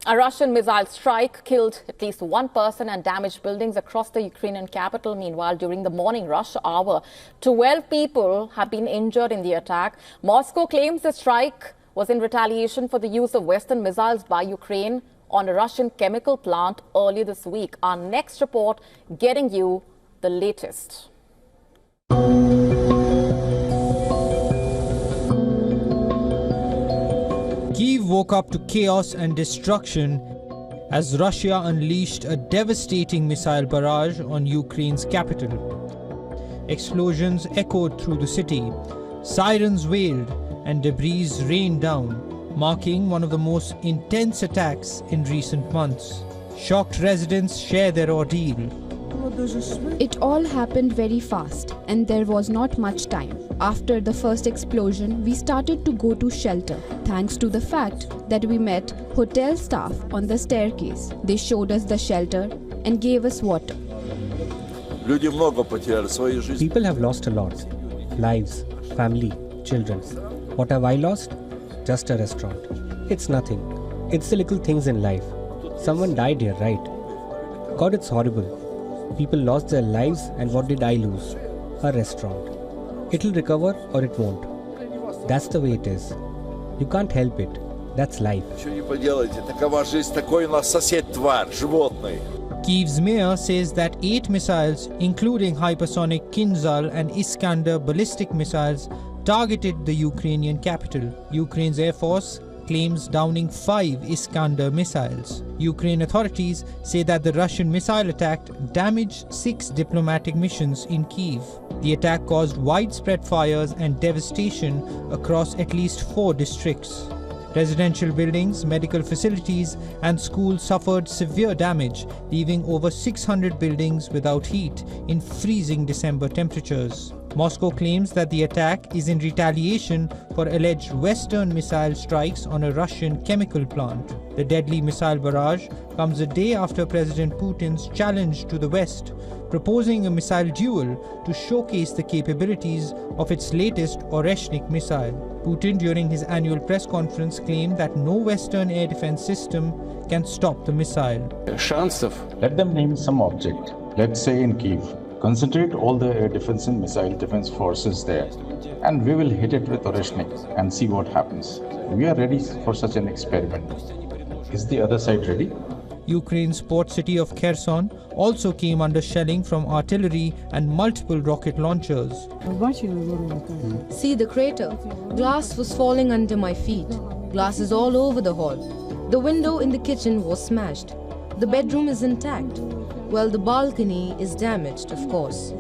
A Russian missile strike killed at least one person and damaged buildings across the Ukrainian capital. Meanwhile, during the morning rush hour, 12 people have been injured in the attack. Moscow claims the strike was in retaliation for the use of Western missiles by Ukraine on a Russian chemical plant earlier this week. Our next report getting you the latest. Kyiv woke up to chaos and destruction as Russia unleashed a devastating missile barrage on Ukraine's capital. Explosions echoed through the city, sirens wailed, and debris rained down, marking one of the most intense attacks in recent months. Shocked residents share their ordeal. It all happened very fast, and there was not much time. After the first explosion, we started to go to shelter, thanks to the fact that we met hotel staff on the staircase. They showed us the shelter and gave us water. People have lost a lot. Lives, family, children. What have I lost? Just a restaurant. It's nothing. It's the little things in life. Someone died here, right? God, it's horrible. People lost their lives, and what did I lose? A restaurant. It'll recover or it won't. That's the way it is. You can't help it. That's life. Kyiv's mayor says that 8 missiles, including hypersonic Kinzhal and Iskander ballistic missiles, targeted the Ukrainian capital. Ukraine's Air Force claims downing 5 Iskander missiles. Ukraine authorities say that the Russian missile attack damaged 6 diplomatic missions in Kyiv. The attack caused widespread fires and devastation across at least 4 districts. Residential buildings, medical facilities, and schools suffered severe damage, leaving over 600 buildings without heat in freezing December temperatures. Moscow claims that the attack is in retaliation for alleged Western missile strikes on a Russian chemical plant. The deadly missile barrage comes a day after President Putin's challenge to the West, proposing a missile duel to showcase the capabilities of its latest Oreshnik missile. Putin, during his annual press conference, claimed that no Western air defense system can stop the missile. Let them name some object, let's say in Kyiv. Concentrate all the air defense and missile defense forces there, and we will hit it with Oreshnik and see what happens. We are ready for such an experiment. Is the other side ready? Ukraine's port city of Kherson also came under shelling from artillery and multiple rocket launchers. See the crater. Glass was falling under my feet. Glass is all over the hall. The window in the kitchen was smashed. The bedroom is intact. Well, the balcony is damaged, of course.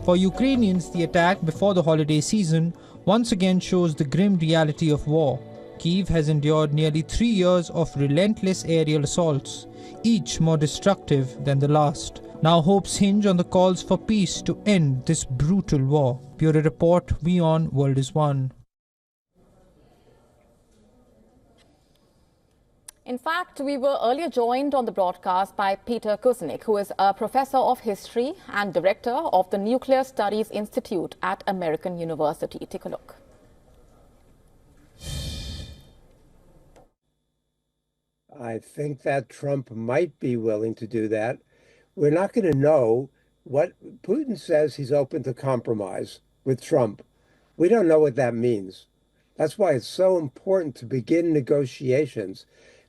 For Ukrainians, the attack before the holiday season once again shows the grim reality of war. Kyiv has endured nearly 3 years of relentless aerial assaults, each more destructive than the last. Now hopes hinge on the calls for peace to end this brutal war. Bureau Report, WION World is One. In fact, we were earlier joined on the broadcast by Peter Kuznick, who is a professor of history and director of the Nuclear Studies Institute at American University. Take a look. I think that Trump might be willing to do that. We're not going to know what Putin says. He's open to compromise with Trump. We don't know what that means. That's why it's so important to begin negotiations.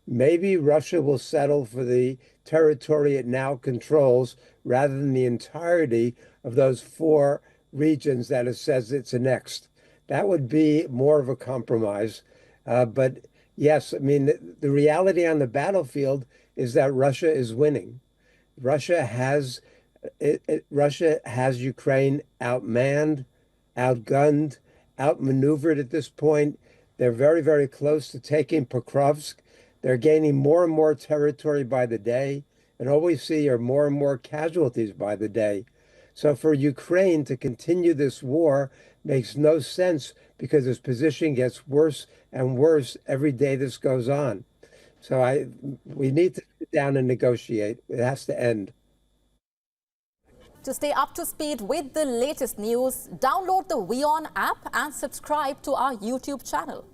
Maybe Russia will settle for the territory it now controls rather than the entirety of those 4 regions that it says it's annexed. That would be more of a compromise. But yes, I mean, the reality on the battlefield is that Russia is winning. Russia has Ukraine outmanned, outgunned, outmaneuvered at this point. They're very, very close to taking Pokrovsk. They're gaining more and more territory by the day, and all we see are more and more casualties by the day. So for Ukraine to continue this war makes no sense because its position gets worse and worse every day this goes on. So we need to sit down and negotiate. It has to end. To stay up to speed with the latest news, download the WION app and subscribe to our YouTube channel.